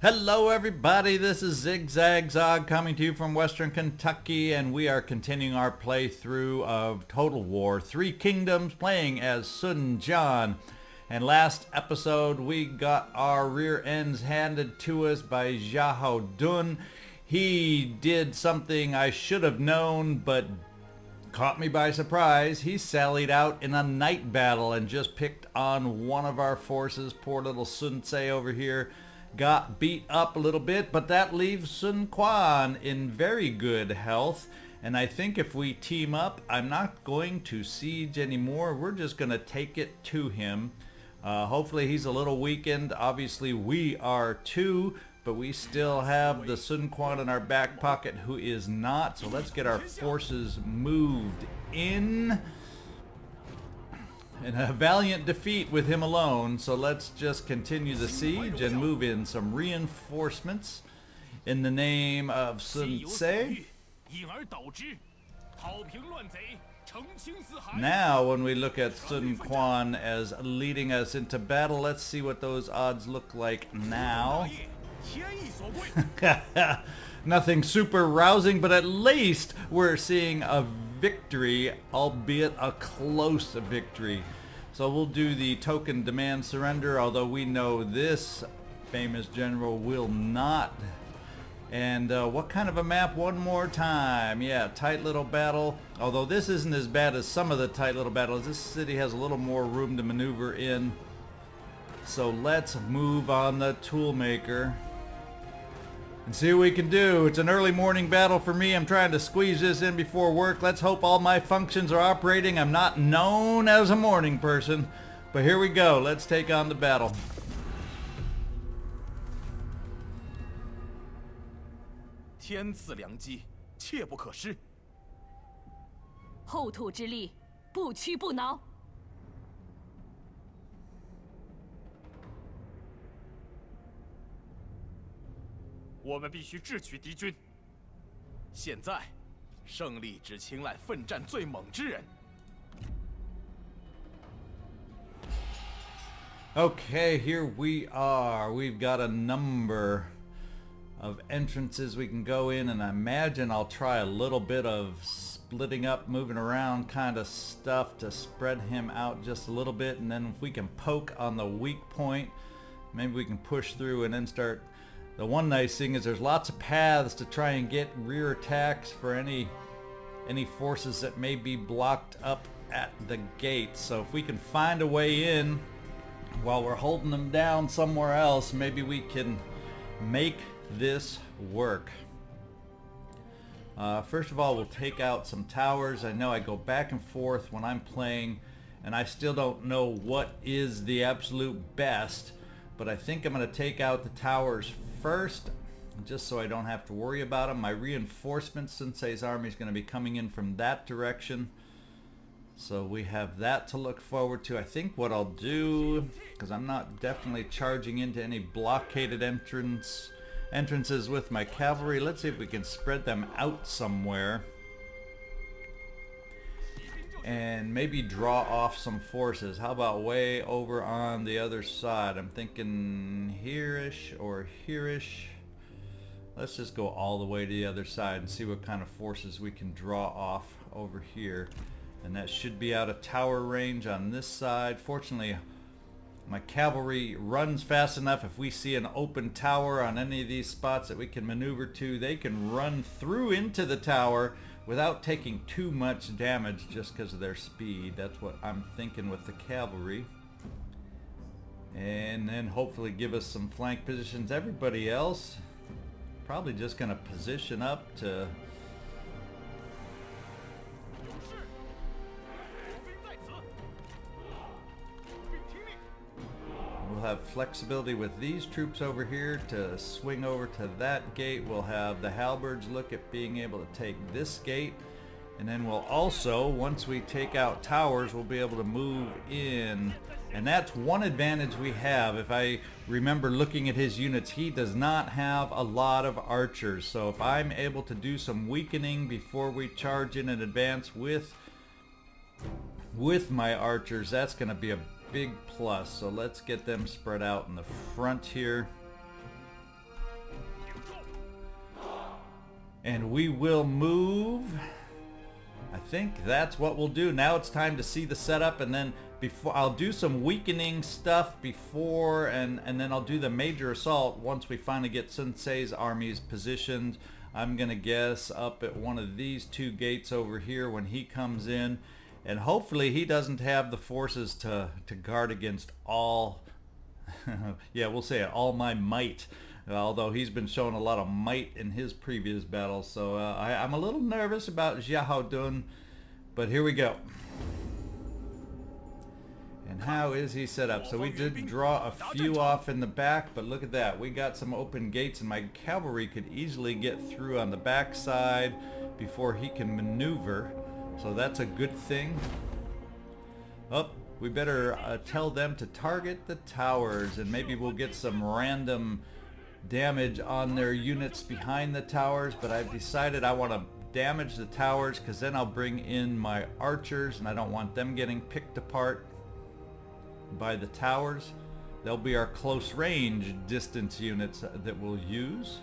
Hello everybody, this is ZigZagZog coming to you from Western Kentucky, and we are continuing our playthrough of Total War 3 Kingdoms, playing as Sun Jian. And last episode we got our rear ends handed to us by Xiahou Dun. He did something I should have known, but caught me by surprise. He sallied out in a night battle and just picked on one of our forces. Poor little Sun Ce over here got beat up a little bit, but that leaves Sun Quan in very good health. And I think if we team up, I'm not going to siege anymore. We're just going to take it to him. Hopefully he's a little weakened. Obviously we are too, but we still have the Sun Quan in our back pocket who is not. So let's get our forces moved in. And a valiant defeat with him alone, so let's just continue the siege and move in some reinforcements in the name of Sun Ce. Now when we look at Sun Quan as leading us into battle, let's see what those odds look like now. Nothing super rousing, but at least we're seeing a victory, albeit a close victory. So we'll do the token demand surrender, although we know this famous general will not. And what kind of a map? One more time. Yeah, tight little battle. Although this isn't as bad as some of the tight little battles. This city has a little more room to maneuver in. So let's move on the toolmaker and see what we can do. It's an early morning battle for me. I'm trying to squeeze this in before work. Let's hope all my functions are operating. I'm not known as a morning person, but here we go. Let's take on the battle. 天赐良机，切不可失。后土之力，不屈不挠。 我们必须智取敌军。现在，胜利只青睐奋战最猛之人。 Okay, here we are. We've got a number of entrances we can go in, and I imagine I'll try a little bit of splitting up, moving around kind of stuff to spread him out just a little bit, and then if we can poke on the weak point, maybe we can push through and then start. The one nice thing is there's lots of paths to try and get rear attacks for any forces that may be blocked up at the gate. So if we can find a way in while we're holding them down somewhere else, maybe we can make this work. First of all, we'll take out some towers. I know I go back and forth when I'm playing, and I still don't know what is the absolute best, but I think I'm going to take out the towers first, just so I don't have to worry about them. My reinforcements, Sun Ce's army is going to be coming in from that direction, so we have that to look forward to. I think what I'll do, because I'm not definitely charging into any blockaded entrances with my cavalry, let's see if we can spread them out somewhere and maybe draw off some forces. How about way over on the other side? I'm thinking here-ish or here-ish. Let's just go all the way to the other side and see what kind of forces we can draw off over here. And that should be out of tower range on this side. Fortunately, my cavalry runs fast enough. If we see an open tower on any of these spots that we can maneuver to, they can run through into the tower without taking too much damage just because of their speed. That's what I'm thinking with the cavalry. And then hopefully give us some flank positions. Everybody else probably just going to position up to we'll have flexibility with these troops over here to swing over to that gate. We'll have the halberds look at being able to take this gate, and then we'll also, once we take out towers, we'll be able to move in. And that's one advantage we have. If I remember looking at his units, he does not have a lot of archers, so if I'm able to do some weakening before we charge in and advance with my archers, that's going to be a big plus. So let's get them spread out in the front here. And we will move. I think that's what we'll do. Now it's time to see the setup, and then before I'll do some weakening stuff before, and then I'll do the major assault once we finally get Sensei's armies positioned. I'm gonna guess up at one of these two gates over here when he comes in, and hopefully he doesn't have the forces to guard against all yeah, we'll say it, all my might, although he's been showing a lot of might in his previous battles. So I'm a little nervous about Xiahou, but here we go. And how is he set up? So we did draw a few off in the back, but look at that. We got some open gates, and my cavalry could easily get through on the back side before he can maneuver. So that's a good thing. Oh, we better tell them to target the towers, and maybe we'll get some random damage on their units behind the towers, but I've decided I want to damage the towers because then I'll bring in my archers, and I don't want them getting picked apart by the towers. They'll be our close range distance units that we'll use.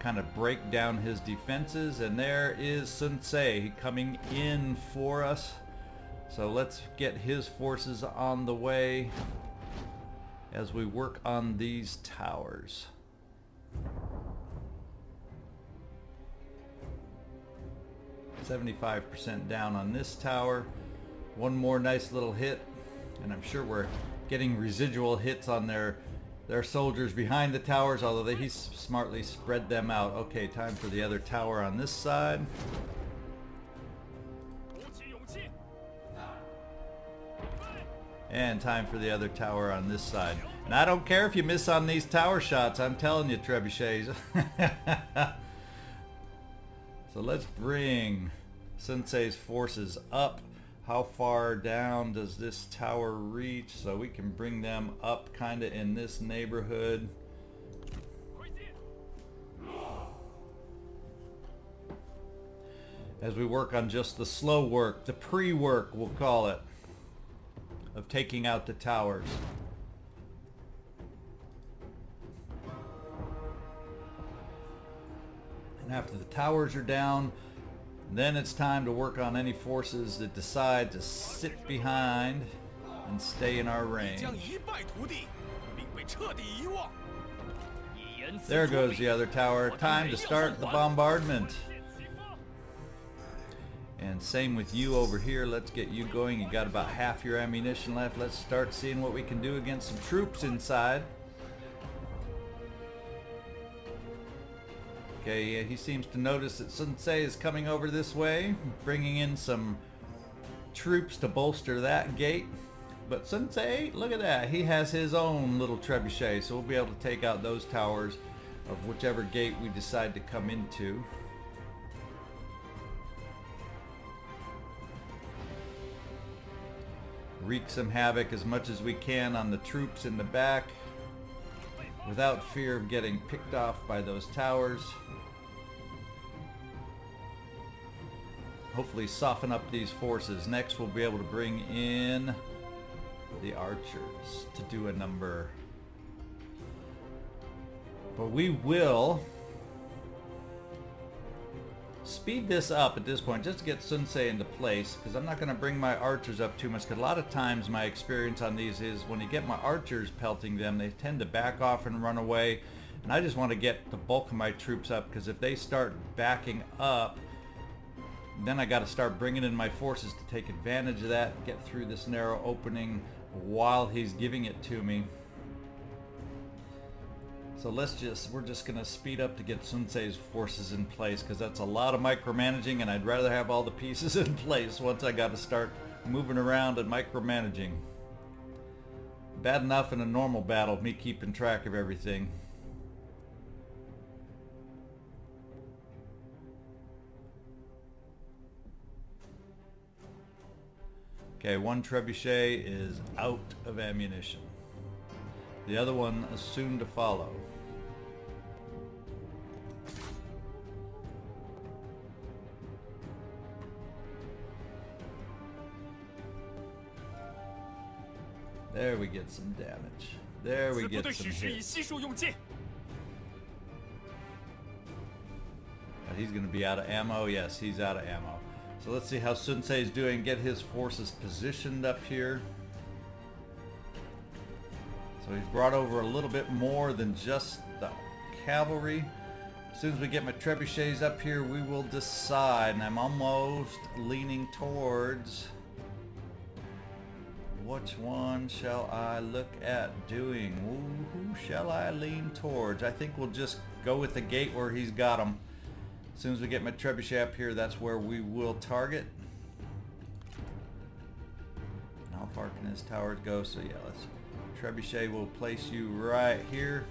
Kind of break down his defenses, and there is Sensei coming in for us. So let's get his forces on the way as we work on these towers. $75% down on this tower. One more nice little hit, and I'm sure we're getting residual hits on their soldiers behind the towers, although he's smartly spread them out. Okay, time for the other tower on this side. And time for the other tower on this side. And I don't care if you miss on these tower shots, I'm telling you, trebuchets. So let's bring Sensei's forces up. How far down does this tower reach? So we can bring them up kind of in this neighborhood. As we work on just the slow work, the pre-work we'll call it, of taking out the towers. And after the towers are down, then it's time to work on any forces that decide to sit behind and stay in our range. There goes the other tower. Time to start the bombardment. And same with you over here. Let's get you going. You got about half your ammunition left. Let's start seeing what we can do against some troops inside. Okay, yeah, he seems to notice that Sensei is coming over this way, bringing in some troops to bolster that gate. But Sensei, look at that. He has his own little trebuchet, so we'll be able to take out those towers of whichever gate we decide to come into. Wreak some havoc as much as we can on the troops in the back without fear of getting picked off by those towers. Hopefully soften up these forces. Next we'll be able to bring in the archers to do a number. But we will speed this up at this point just to get Sensei into place, because I'm not going to bring my archers up too much, because a lot of times my experience on these is when you get my archers pelting them, they tend to back off and run away, and I just want to get the bulk of my troops up, because if they start backing up, then I got to start bringing in my forces to take advantage of that, get through this narrow opening while he's giving it to me. So we're just going to speed up to get Sensei's forces in place, because that's a lot of micromanaging, and I'd rather have all the pieces in place once I got to start moving around and micromanaging. Bad enough in a normal battle, me keeping track of everything. Okay, one trebuchet is out of ammunition. The other one is soon to follow. There we get some damage. There we get some hits. He's going to be out of ammo. Yes, he's out of ammo. So let's see how Sun Ce is doing. Get his forces positioned up here. So he's brought over a little bit more than just the cavalry. As soon as we get my trebuchets up here, we will decide. And I'm almost leaning towards... which one shall I look at doing? Who shall I lean towards? I think we'll just go with the gate where he's got them. As soon as we get my trebuchet up here, that's where we will target. How far can his towers go? So yeah, let's... trebuchet will place you right here.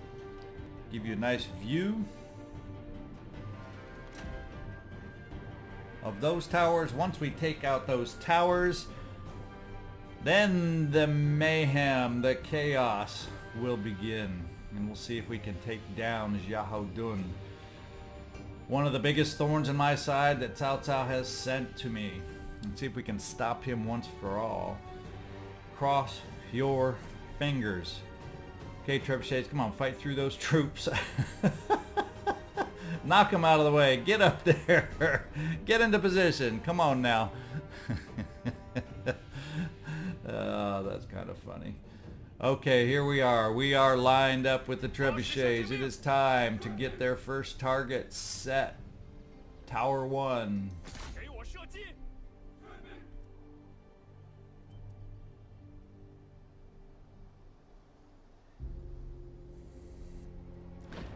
Give you a nice view of those towers. Once we take out those towers, then the mayhem, the chaos will begin. And we'll see if we can take down Xiahou Dun. One of the biggest thorns in my side that Cao Cao has sent to me. Let's see if we can stop him once for all. Cross your fingers. Okay, trebuchets, come on, fight through those troops. Knock them out of the way. Get up there. Get into position. Come on now. Oh, that's kind of funny. Okay, here we are. We are lined up with the trebuchets. It is time to get their first target set. Tower 1.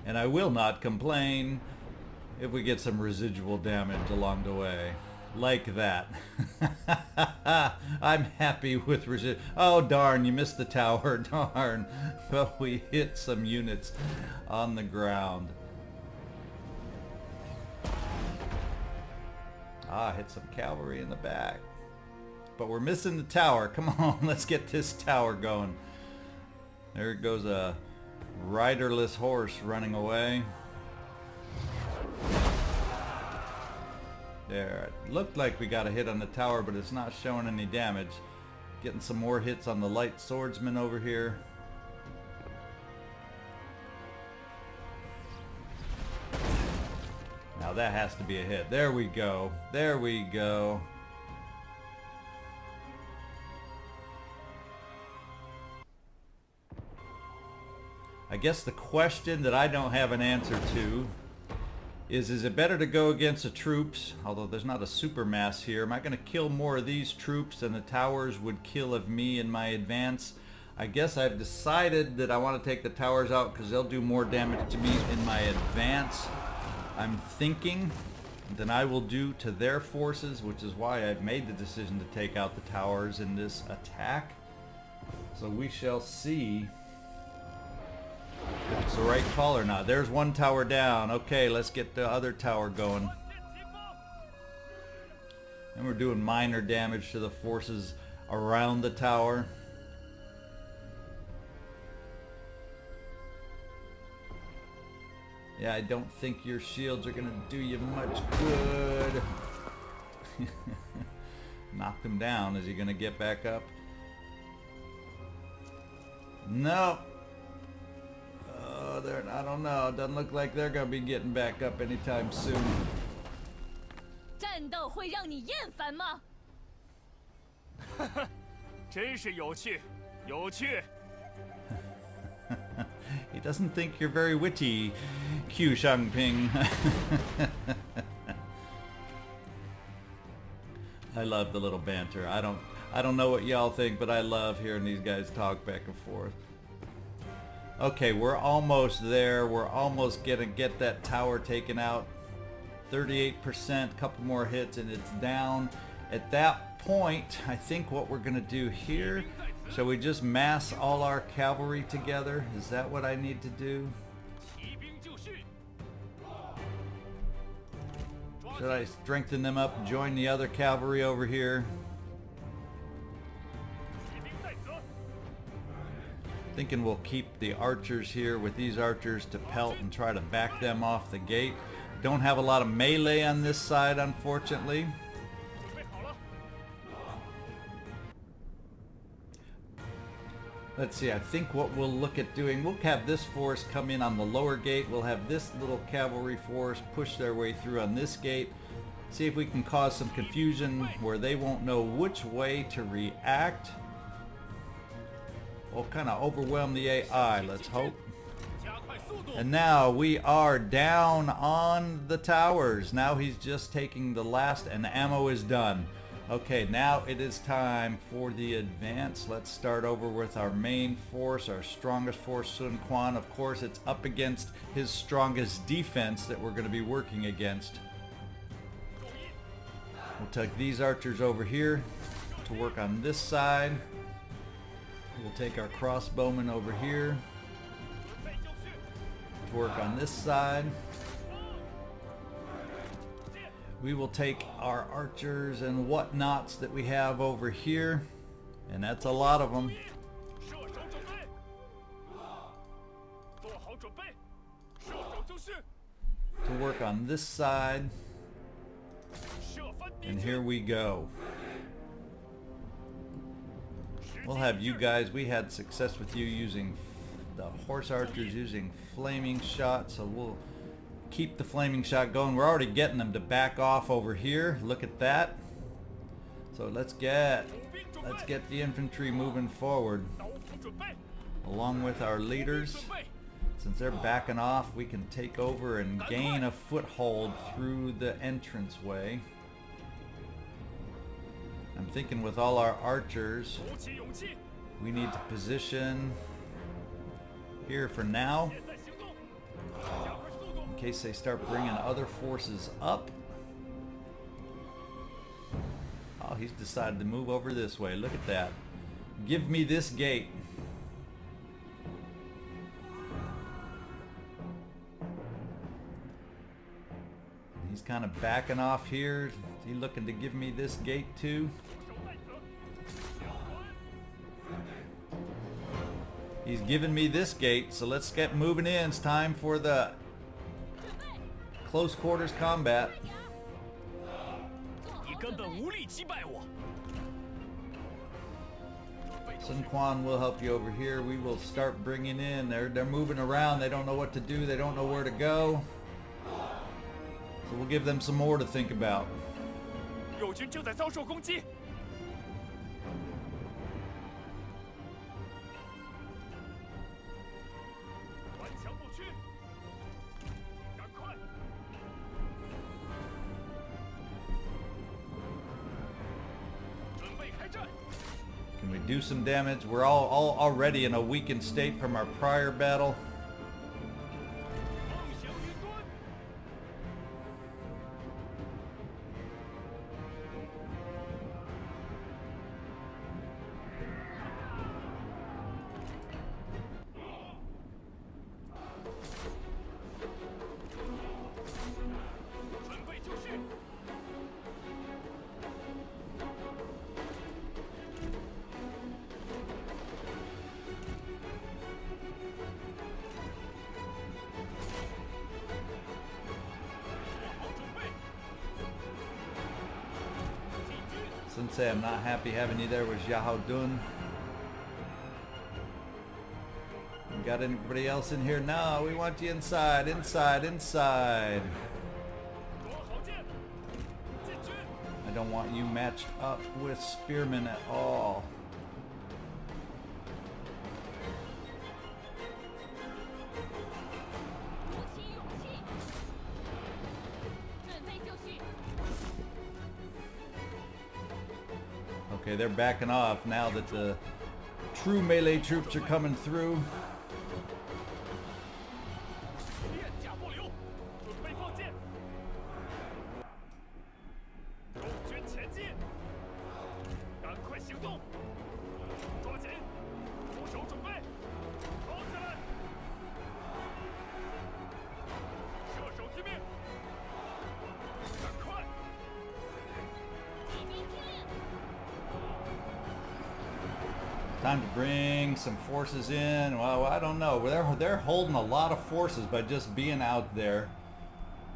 And I will not complain if we get some residual damage along the way. Like that. I'm happy with residual. Oh darn, you missed the tower. Darn. But we hit some units on the ground. Ah, hit some cavalry in the back. But we're missing the tower. Come on, let's get this tower going. There goes a riderless horse running away. There, it looked like we got a hit on the tower, but it's not showing any damage. Getting some more hits on the light swordsman over here. Now that has to be a hit. There we go. There we go. I guess the question that I don't have an answer to is it better to go against the troops, although there's not a super mass here? Am I going to kill more of these troops than the towers would kill of me in my advance? I guess I've decided that I want to take the towers out because they'll do more damage to me in my advance, I'm thinking, than I will do to their forces, which is why I've made the decision to take out the towers in this attack. So we shall see if it's the right call or not. There's one tower down. Okay, let's get the other tower going. And we're doing minor damage to the forces around the tower. Yeah, I don't think your shields are gonna do you much good. Knock them down. Is he gonna get back up? No. I don't know. It doesn't look like they're going to be getting back up anytime soon. 战斗会让你厌烦吗？真是有趣，有趣。He doesn't think you're very witty, Q Shangping. I love the little banter. I don't know what y'all think, but I love hearing these guys talk back and forth. Okay, we're almost there. We're almost gonna get that tower taken out. 38%, couple more hits, and it's down. At that point, I think what we're gonna do here, shall we just mass all our cavalry together? Is that what I need to do? Should I strengthen them up, join the other cavalry over here? Thinking we'll keep the archers here with these archers to pelt and try to back them off the gate. Don't have a lot of melee on this side, unfortunately. Let's see, I think what we'll look at doing, we'll have this force come in on the lower gate. We'll have this little cavalry force push their way through on this gate. See if we can cause some confusion where they won't know which way to react. We'll kind of overwhelm the AI, let's hope. And now we are down on the towers. Now he's just taking the last and the ammo is done. Okay, now it is time for the advance. Let's start over with our main force, our strongest force, Sun Quan. Of course, it's up against his strongest defense that we're going to be working against. We'll take these archers over here to work on this side. We'll take our crossbowmen over here to work on this side. We will take our archers and whatnots that we have over here, and that's a lot of them, to work on this side. And here we go. We'll have you guys, we had success with you using the horse archers using flaming shot, so we'll keep the flaming shot going. We're already getting them to back off over here. Look at that. So let's get the infantry moving forward along with our leaders. Since they're backing off, we can take over and gain a foothold through the entranceway. I'm thinking with all our archers, we need to position here for now, in case they start bringing other forces up. Oh, he's decided to move over this way. Look at that. Give me this gate. He's kind of backing off here. Is he looking to give me this gate too? He's giving me this gate, so let's get moving in. It's time for the close quarters combat. Sun Quan will help you over here. We will start bringing in. They're moving around. They don't know what to do. They don't know where to go. So we'll give them some more to think about. Can we do some damage? We're all already in a weakened state from our prior battle. Sensei, I'm not happy having you there with Xiahou Dun. Got anybody else in here? No, we want you inside, inside, inside. I don't want you matched up with spearmen at all. Okay, they're backing off now that the true melee troops are coming through. Time to bring some forces in. Well, I don't know. They're holding a lot of forces by just being out there,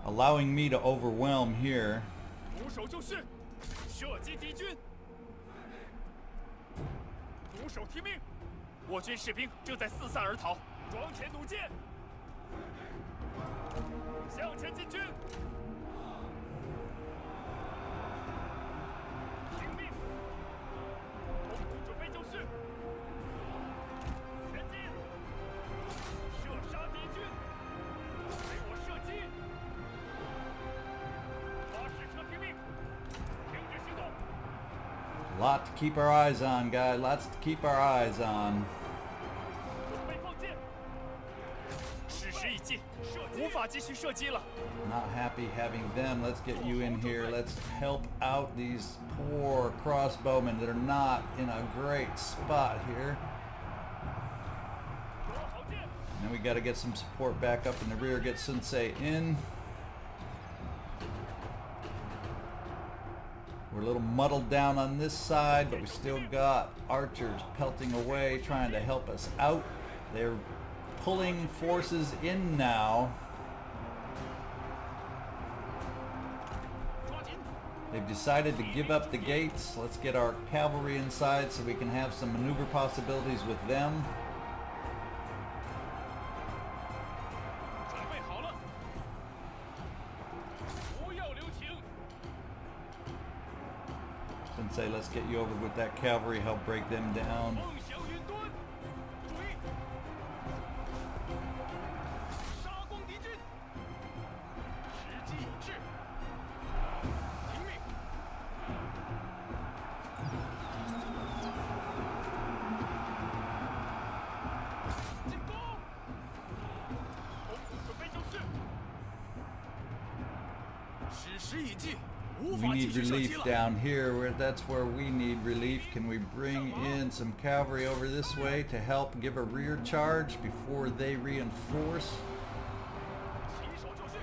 allowing me to overwhelm here. 我军士兵正在四散而逃，装填弩箭，向前进军。听命，后部准备就绪，前进，射杀敌军，给我射击。发矢车听命，停止行动。Lot to keep our eyes on, guys. Lots to keep our eyes on. 准备放箭。矢时已尽，无法继续射击了。 Not happy having them. Let's get you in here. Let's help out these poor crossbowmen that are not in a great spot here. 有好箭。 And then we got to get some support back up in the rear. Get Sensei in. We're a little muddled down on this side, but we still got archers pelting away, trying to help us out. They're pulling forces in now. 抓紧。 They've decided to give up the gates. Let's get our cavalry inside so we can have some maneuver possibilities with them. 准备好了，不要留情。 Sensei, let's get you over with that cavalry, help break them down. 梦想云端，追，杀光敌军，时机已至，听命。进攻，后部准备就绪，矢时已尽。 无 We 法继 need 续射击 relief 了。 down here. That's where we need relief. Can we bring in some cavalry over this way to help give a rear charge before they reinforce? 起手就绪。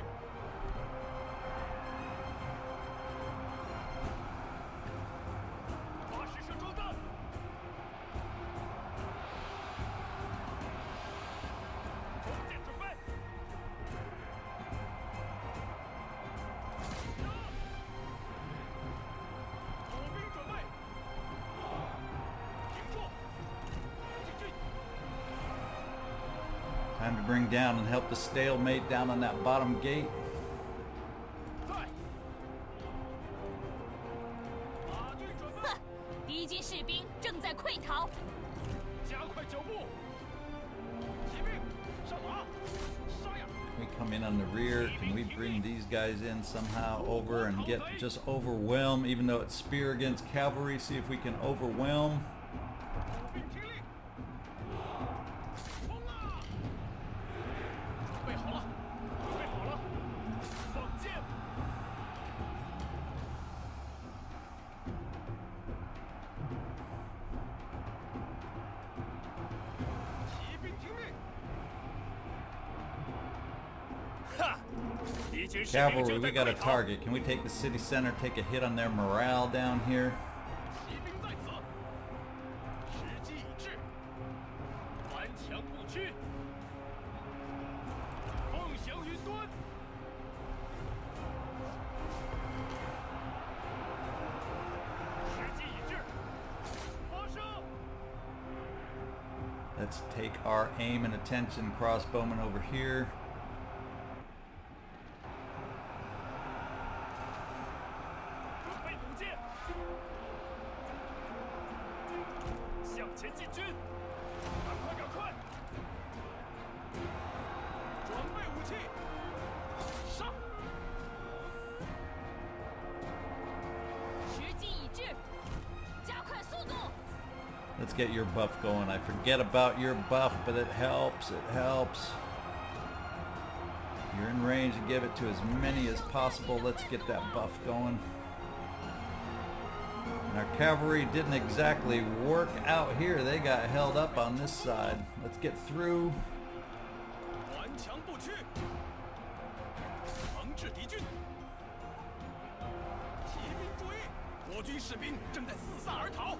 发矢射装弹。弓箭准备。步兵准备。停住。进军。 Time to bring down and help the stalemate down on that bottom gate. 在。马队准备。哼，敌军士兵正在溃逃。加快脚步。骑兵上马。杀呀！ We come in on the rear. Can we bring these guys in somehow over and get just overwhelm, even though it's spear against cavalry? See if we can overwhelm. 步兵听令。冲啊！准备好了，准备好了，放箭。骑兵听命。哈！敌军士兵 Cavalry, 正在 we got a 溃逃。 target. Can we take the city center, take a hit on their morale down here? 骑兵在此，时机已至，顽强不屈，梦想云端。时机已至，发射！ Let's take our aim and attention crossbowmen over here. 准备弩箭，向前进军，赶快赶快！准备武器，上！时机已至，加快速度。 Let's get your buff going. I forget about your buff, but it helps. It helps. You're in range to give it to as many as possible. Let's get that buff going. And our cavalry didn't exactly work out here. They got held up on this side. Let's get through. 顽强不屈，惩治敌军。骑兵注意，我军士兵正在四散而逃。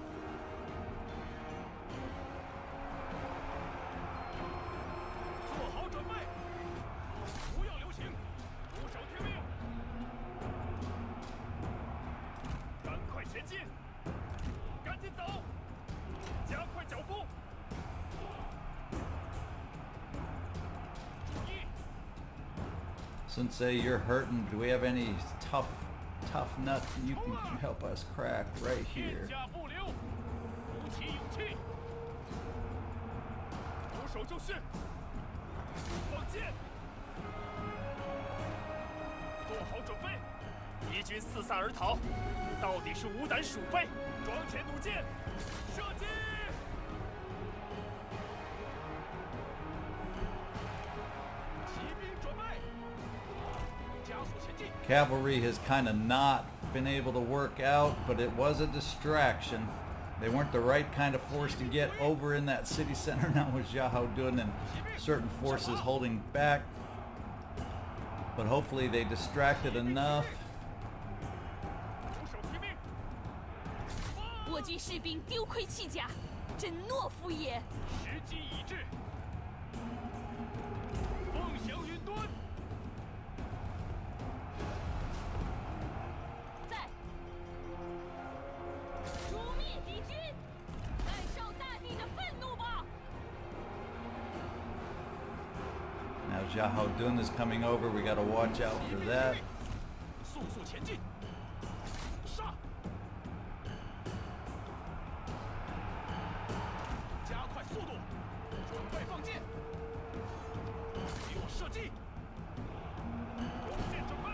做好准备，不要留情，固守听命。赶快前进，赶紧走，加快脚步。Sensei, you're hurting. Do we have any tough nut you can help us crack right 天 here? 下不留，鼓起勇气，出手就绪，放箭，做好准备。敌军四散而逃，到底是无胆鼠辈，装填弩箭，射击！骑兵准备，加速前进。 Cavalry has kind of not been able to work out, but it was a distraction. They weren't the right kind of force to get over in that city center. Now with Xiahou and certain forces holding back. But hopefully they distracted enough. 出手拼命，我军士兵丢盔弃甲，真懦夫也！时机已至，凤翔云端。 在，诛灭敌军，感受大地的愤怒吧！ Now Xiahou is coming over. We got to watch out for that. 速速前进，杀！加快速度，准备放箭，给我射击，弓箭准备。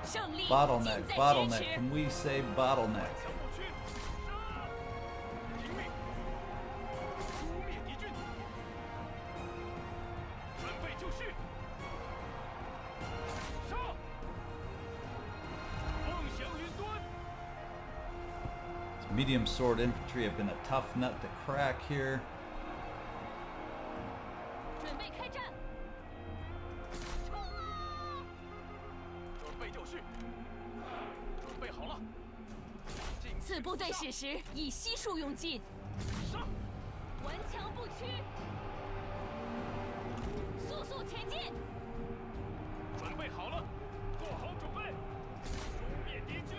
胜利 Bottleneck, 近在咫 bottleneck. 尺。 Can we say bottleneck? 强不屈，杀！拼命，诛灭敌军，准备就绪，杀！凤翔云端， Medium sword infantry have been a tough nut to crack here. 准备开战！冲啊！ 准备就绪，准备好了，进此部队史时以悉数用尽，杀！顽强不屈，速速前进！准备好了，做好准备，诛灭敌军。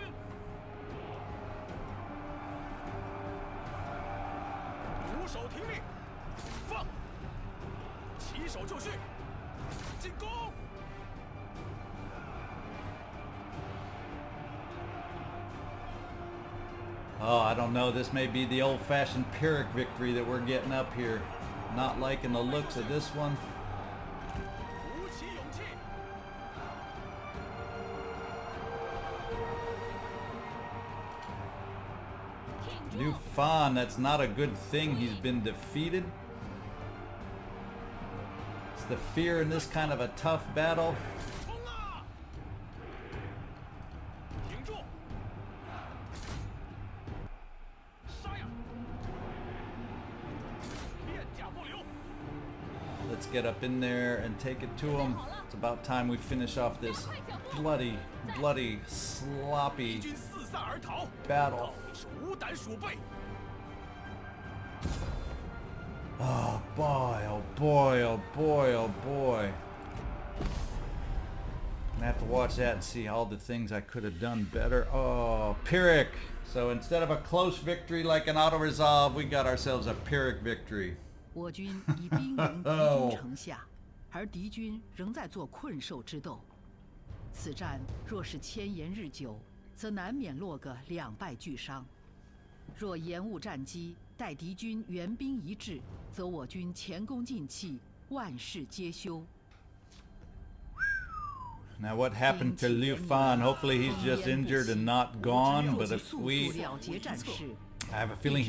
鼓手听令，放，起手就绪，进攻！ Oh, I don't know. This may be the old-fashioned Pyrrhic victory that we're getting up here. Not liking the looks of this one. 鼓起勇气， 挺 Liu 住！ Fan, that's not a good thing. He's been defeated. It's the fear in this kind of a tough battle. 冲啊！挺住！杀呀！片甲不留。 Let's get up in there and take it to him. It's about time we finish off this bloody, sloppy 敌军四散而逃， battle. 到底是无胆鼠辈。 Oh boy, oh boy, oh boy, oh boy. I'm gonna have to watch that and see all the things I could have done better. Oh, Pyrrhic. So instead of a close victory like an auto-resolve, we got ourselves a Pyrrhic victory. 我军已兵临敌军城下，而敌军仍在做困兽之斗。此战若是牵延日久，则难免落个两败俱伤。若延误战机，待敌军援兵一至，则我军前功尽弃，万事皆休。 Now what happened to Liu Fan? Hopefully he's just injured and not gone, but if 速 we... 速了结战事。 I have a feeling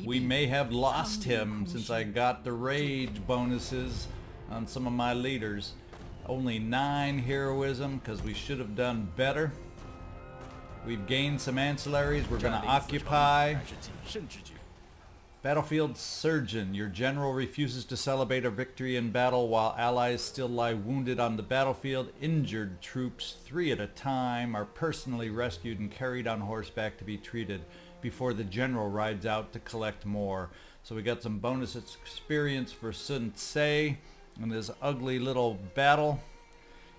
we may have lost him since I got the rage bonuses on some of my leaders. Only 9 heroism because we should have done better. We've gained some ancillaries. We're going to occupy. 还是谨慎之举。 Battlefield Surgeon. Your general refuses to celebrate a victory in battle while allies still lie wounded on the battlefield. Injured troops, 3 at a time, are personally rescued and carried on horseback to be treated before the general rides out to collect more. So we got some bonus experience for Sun Tse in this ugly little battle.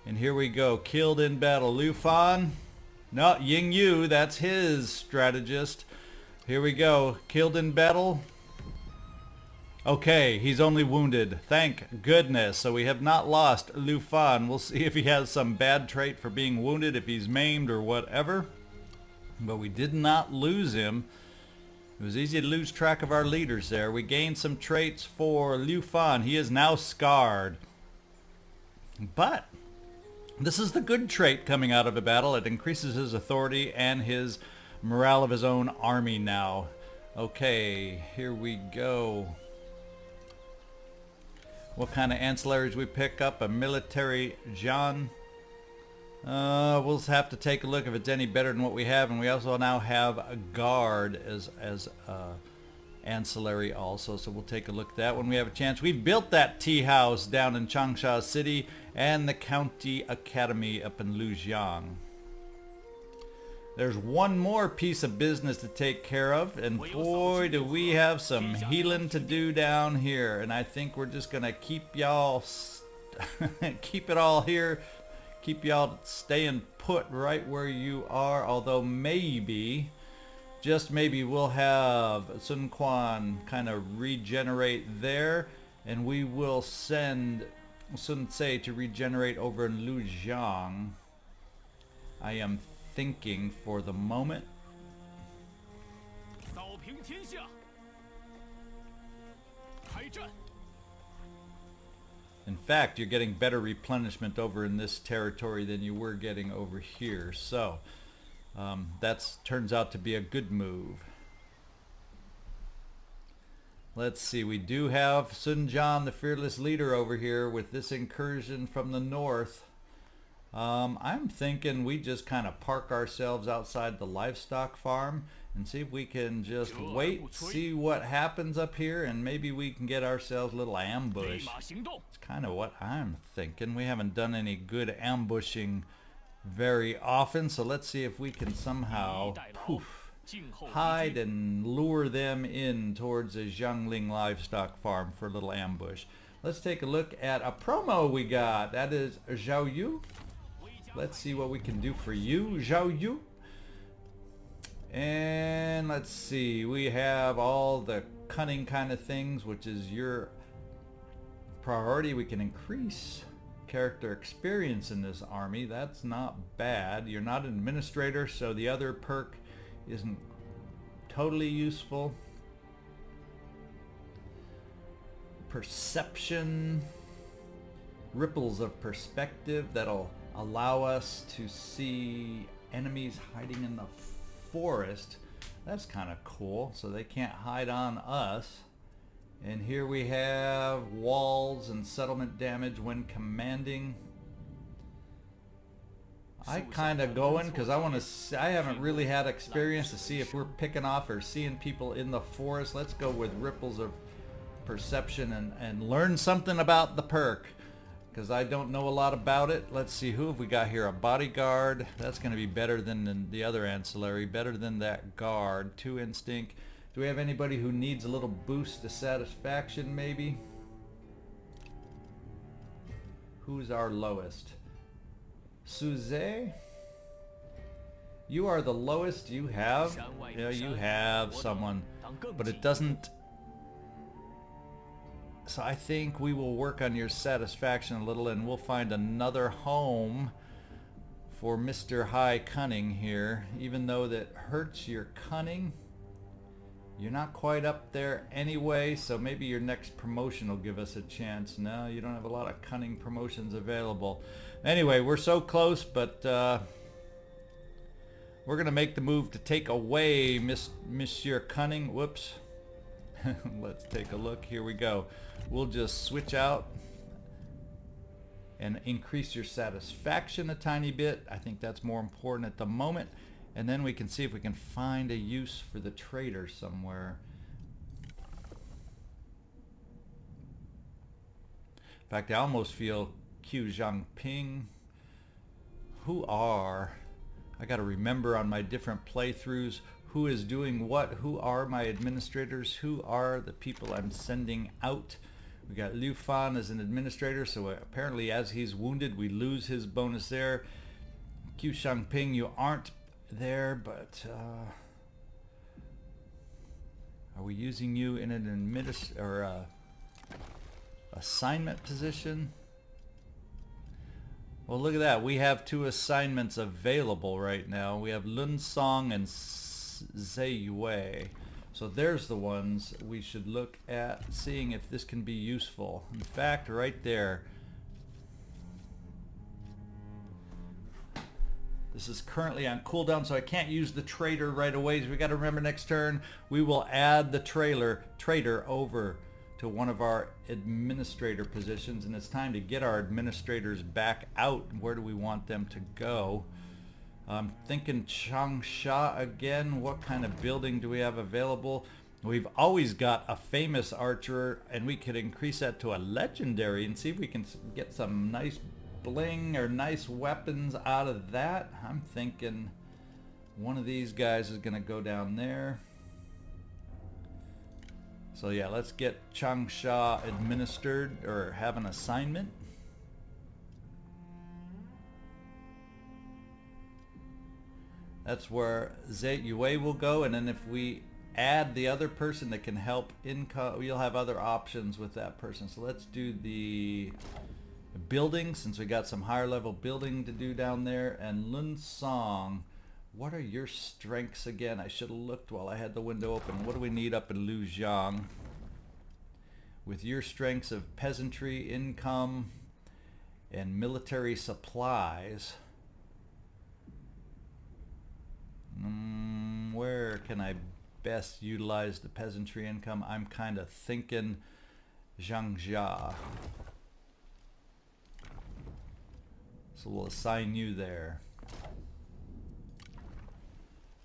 And here we go. Killed in battle. Liu Fan. No, Ying Yu, that's his strategist. Here we go. Killed in battle. Okay, he's only wounded. Thank goodness. So we have not lost Lu Fan. We'll see if he has some bad trait for being wounded, if he's maimed or whatever. But we did not lose him. It was easy to lose track of our leaders there. We gained some traits for Lu Fan. He is now scarred. But this is the good trait coming out of a battle. It increases his authority and his morale of his own army now. Okay, here we go. What kind of ancillaries we pick up? A military Jian. We'll have to take a look if it's any better than what we have. And we also now have a guard as ancillary also. So we'll take a look at that when we have a chance. We've built that tea house down in Changsha City and the county academy up in Lujiang. There's one more piece of business to take care of, and boy do we have some healing to do down here. And I think we're just gonna keep y'all keep it all here, keep y'all staying put right where you are. Although maybe, just maybe, we'll have Sun Quan kind of regenerate there, and we will send Sun Ce to regenerate over in Lujiang. I am thinking for the moment. In fact, you're getting better replenishment over in this territory than you were getting over here. So that turns out to be a good move. Let's see, we do have Sun Jian, the fearless leader, over here with this incursion from the north. I'm thinking we just kind of park ourselves outside the livestock farm and see if we can just wait, see what happens up here, and maybe we can get ourselves a little ambush. It's kind of what I'm thinking. We haven't done any good ambushing very often, so let's see if we can somehow hide and lure them in towards a Jiangling livestock farm for a little ambush. Let's take a look at a promo we got. That is Zhao Yu. Let's see what we can do for you, Zhao Yu. And let's see, we have all the cunning kind of things, which is your priority. We can increase character experience in this army. That's not bad. You're not an administrator, so the other perk isn't totally useful. Perception, ripples of perspective that'll allow us to see enemies hiding in the forest. That's kind of cool, so they can't hide on us. And here we have walls and settlement damage when commanding. I kind of going because I want to. I haven't really had experience to see if we're picking off or seeing people in the forest. Let's go with ripples of perception and learn something about the perk, because I don't know a lot about it. Let's see, who have we got here? A bodyguard. That's going to be better than the other ancillary, better than that guard. 2 instinct. Do we have anybody who needs a little boost to satisfaction maybe? Who's our lowest? Suze? You are the lowest. You have? Yeah, you have someone, but it doesn't. So I think we will work on your satisfaction a little, and we'll find another home for Mr. High Cunning here. Even though that hurts your cunning, you're not quite up there anyway, so maybe your next promotion will give us a chance. No, you don't have a lot of cunning promotions available. Anyway, we're so close, but we're going to make the move to take away Monsieur Cunning. Whoops. Let's take a look. Here we go. We'll just switch out and increase your satisfaction a tiny bit. I think that's more important at the moment. And then we can see if we can find a use for the trader somewhere. In fact, I almost feel Q Zhangping. I got to remember on my different playthroughs who is doing what, who are my administrators, who are the people I'm sending out. We got Liu Fan as an administrator, so apparently as he's wounded we lose his bonus there. Q Shangping, you aren't there, but we using you in an assignment position? Well, look at that. We have 2 assignments available right now. We have Lun Song and Zhe. So there's the ones we should look at, seeing if this can be useful. In fact, right there. This is currently on cooldown, so I can't use the trader right away. So we got to remember next turn we will add the trader over to one of our administrator positions, and it's time to get our administrators back out. Where do we want them to go? I'm thinking Changsha again. What kind of building do we have available? We've always got a famous archer, and we could increase that to a legendary and see if we can get some nice bling or nice weapons out of that. I'm thinking one of these guys is going to go down there. So yeah, let's get Changsha administered, or have an assignment. That's where Zhe will go, and then if we add the other person that can help income, we'll have other options with that person. So let's do the building, since we got some higher level building to do down there. And Lun Song, what are your strengths again? I should have looked while I had the window open. What do we need up in Lujiang? With your strengths of peasantry, income, and military supplies, where can I best utilize the peasantry income? I'm kind of thinking Zhangzhia. So we'll assign you there.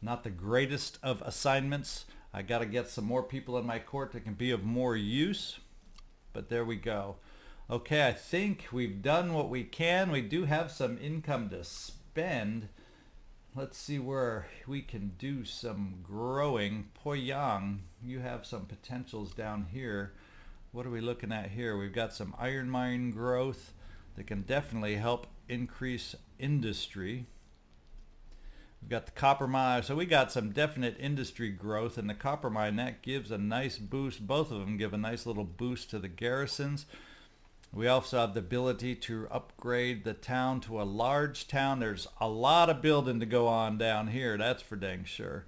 Not the greatest of assignments. I got to get some more people in my court that can be of more use. But there we go. Okay, I think we've done what we can. We do have some income to spend. Let's see where we can do some growing. Poyang, you have some potentials down here. What are we looking at here? We've got some iron mine growth that can definitely help increase industry. We've got the copper mine, so we got some definite industry growth in the copper mine. That gives a nice boost. Both of them give a nice little boost to the garrisons. We also have the ability to upgrade the town to a large town. There's a lot of building to go on down here, that's for dang sure.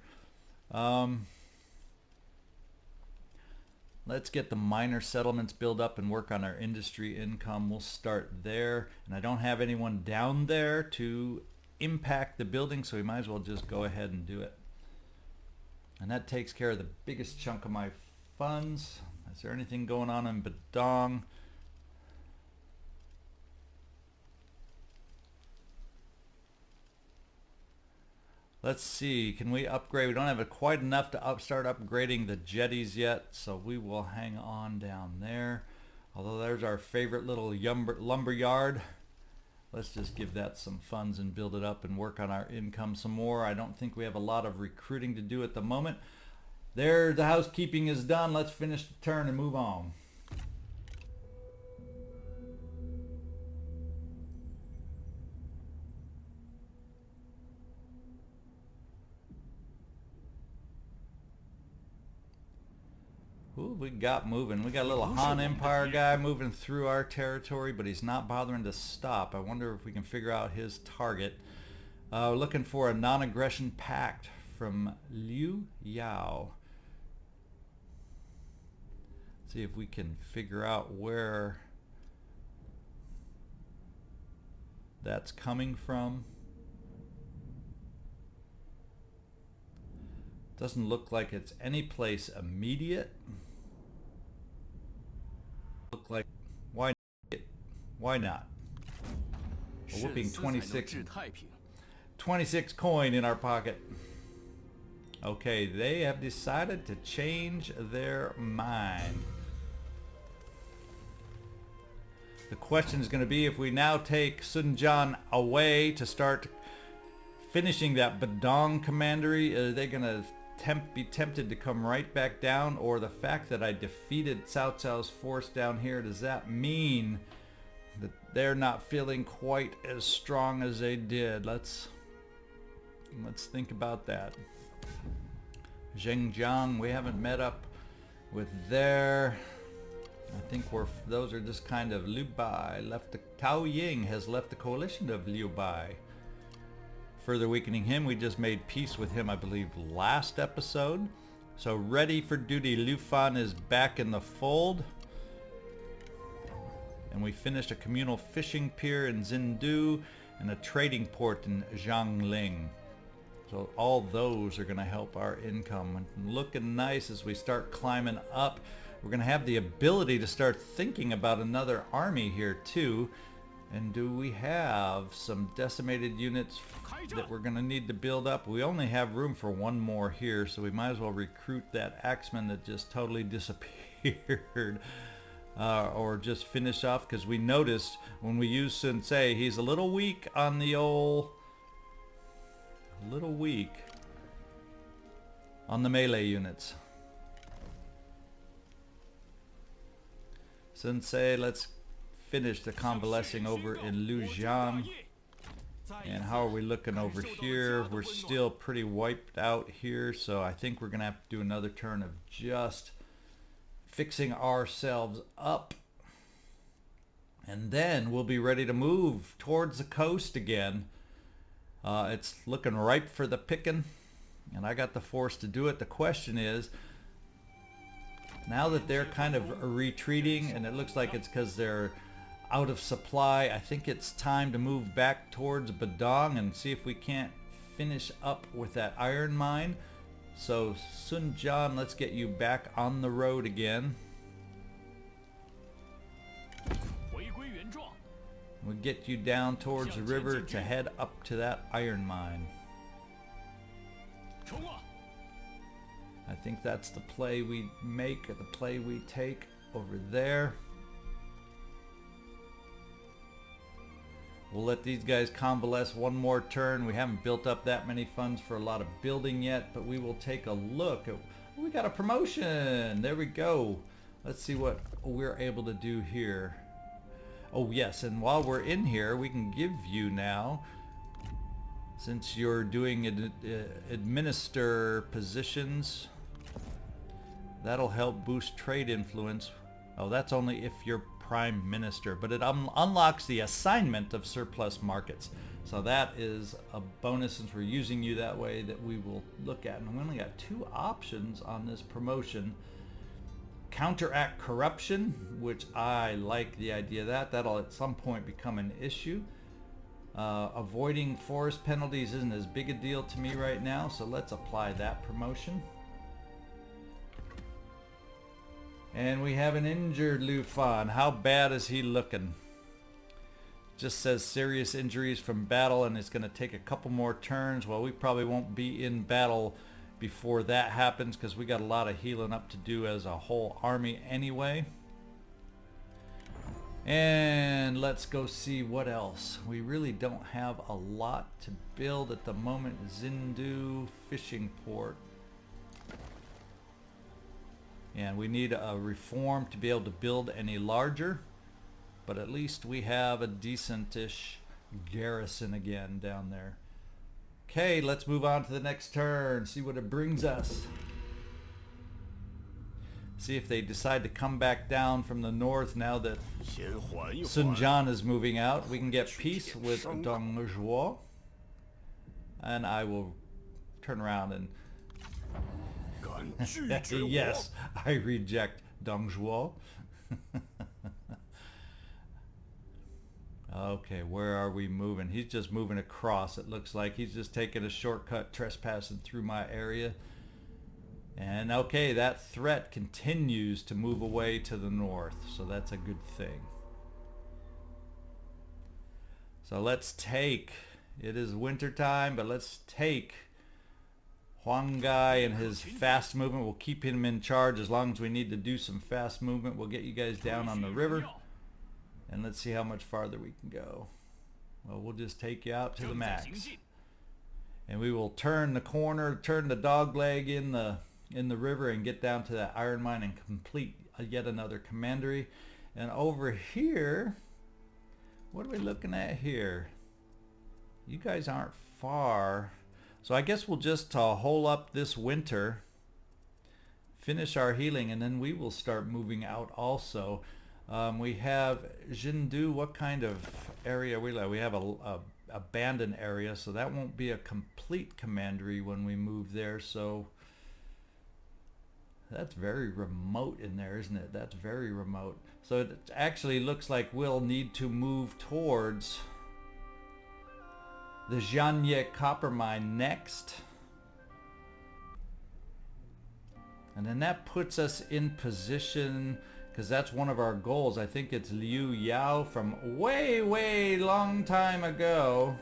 Let's get the minor settlements built up and work on our industry income. We'll start there. And I don't have anyone down there to impact the building, so we might as well just go ahead and do it. And that takes care of the biggest chunk of my funds. Is there anything going on in Badong? Let's see, can we upgrade? We don't have quite enough to start upgrading the jetties yet, so we will hang on down there. Although there's our favorite little lumber yard. Let's just give that some funds and build it up and work on our income some more. I don't think we have a lot of recruiting to do at the moment. There, the housekeeping is done. Let's finish the turn and move on. Who we got moving? We got a little Han Empire guy moving through our territory, but he's not bothering to stop. I wonder if we can figure out his target. Looking for a non-aggression pact from Liu Yao. See if we can figure out where that's coming from. Doesn't look like it's any place immediate. Look like why not? A whooping 26 coin in our pocket. Okay, they have decided to change their mind. The question is going to be if we now take Sun Jian away to start finishing that Badong commandery, are they going to be tempted to come right back down? Or the fact that I defeated Cao Cao's force down here, does that mean that they're not feeling quite as strong as they did? Let's think about that. Zhengjiang, we haven't met up with there. I think those are just kind of Liu Bai left. Tao Ying has left the coalition of Liu Bai. Further weakening him, we just made peace with him, I believe, last episode. So ready for duty. Liu Fan is back in the fold. And we finished a communal fishing pier in Xindu and a trading port in Jiangling. So all those are going to help our income. And looking nice as we start climbing up. We're going to have the ability to start thinking about another army here too. And do we have some decimated units that we're going to need to build up? We only have room for one more here, so we might as well recruit that axeman that just totally disappeared. Or just finish off, because we noticed when we use Sensei, he's a little weak on the old... on the melee units. Sensei, let's finish the convalescing over in Lujian. And how are we looking over here? We're still pretty wiped out here, so I think we're gonna have to do another turn of just fixing ourselves up, and then we'll be ready to move towards the coast again. It's looking ripe for the picking, and I got the force to do it. The question is, now that they're kind of retreating, and it looks like it's because they're out of supply, I think it's time to move back towards Badong and see if we can't finish up with that iron mine. So Sun Jian, let's get you back on the road again. We'll get you down towards the river to head up to that iron mine. I think that's the play we make, or the play we take over there. We'll let these guys convalesce one more turn. We haven't built up that many funds for a lot of building yet, but we will take a look at... We got a promotion! There we go. Let's see what we're able to do here. Oh yes, and while we're in here, we can give you now, since you're doing administer positions, that'll help boost trade influence. Oh, that's only if you're Prime Minister, but it unlocks the assignment of surplus markets. So that is a bonus, since we're using you that way, that we will look at. And we only got 2 options on this promotion. Counteract corruption, which I like the idea of that. That'll at some point become an issue. Avoiding forest penalties isn't as big a deal to me right now, so let's apply that promotion. And we have an injured Liu Fan. How bad is he looking? Just says serious injuries from battle, and it's going to take a couple more turns. Well, we probably won't be in battle before that happens, because we got a lot of healing up to do as a whole army anyway. And let's go see what else. We really don't have a lot to build at the moment. Xindu fishing port. And we need a reform to be able to build any larger, but at least we have a decent-ish garrison again down there. Okay, let's move on to the next turn, see what it brings us. See if they decide to come back down from the north now that Sun Jian is moving out. We can get peace with Dongzhuo, and I will turn around and yes, I reject Dongzhuo. Okay, where are we moving? He's just moving across. It looks like he's just taking a shortcut, trespassing through my area. And okay, that threat continues to move away to the north, so that's a good thing. So let's take, it is winter time, but let's take Huang Gai and his fast movement. We'll keep him in charge as long as we need to do some fast movement. We'll get you guys down on the river, and let's see how much farther we can go. Well, we'll just take you out to the max, and we will turn the corner, turn the dog leg in the river, and get down to that iron mine and complete yet another commandery. And over here, what are we looking at here? You guys aren't far. So I guess we'll just hole up this winter, finish our healing, and then we will start moving out also. We have Jindu. What kind of area we like? We have a abandoned area, so that won't be a complete commandery when we move there. So that's very remote in there, isn't it? That's very remote. So it actually looks like we'll need to move towards the Jian copper mine next. And then that puts us in position, because that's one of our goals. I think it's Liu Yao from way long time ago.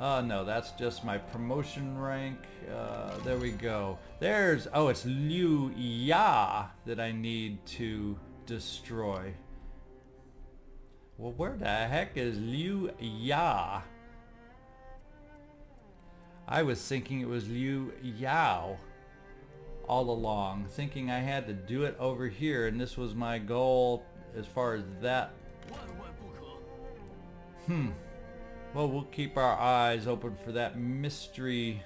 No, that's just my promotion rank. There we go. It's Liu Ya that I need to destroy. Well, where the heck is Liu Ya? I was thinking it was Liu Yao all along, thinking I had to do it over here, and this was my goal as far as that. Well, we'll keep our eyes open for that mystery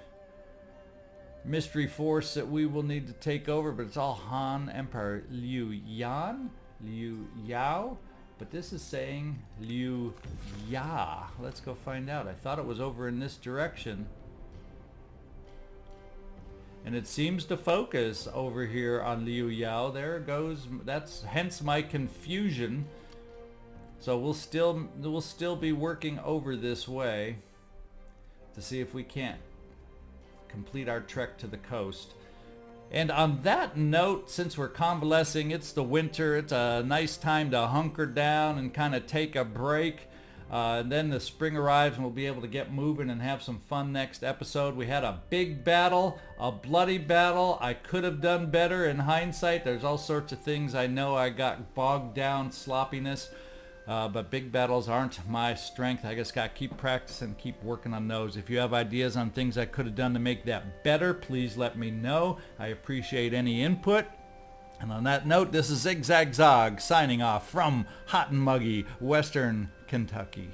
force that we will need to take over, but it's all Han Empire. Liu Yan, Liu Yao, but this is saying Liu Ya. Let's go find out. I thought it was over in this direction. And it seems to focus over here on Liu Yao. There it goes. That's hence my confusion. So we'll still be working over this way to see if we can't complete our trek to the coast. And on that note, since we're convalescing, it's the winter, it's a nice time to hunker down and kind of take a break. And then the spring arrives and we'll be able to get moving and have some fun next episode. We had a big battle, a bloody battle. I could have done better in hindsight. There's all sorts of things I know I got bogged down, sloppiness. But big battles aren't my strength. I just got to keep practicing, keep working on those. If you have ideas on things I could have done to make that better, please let me know. I appreciate any input. And on that note, this is ZigZagZog signing off from hot and muggy Western Kentucky.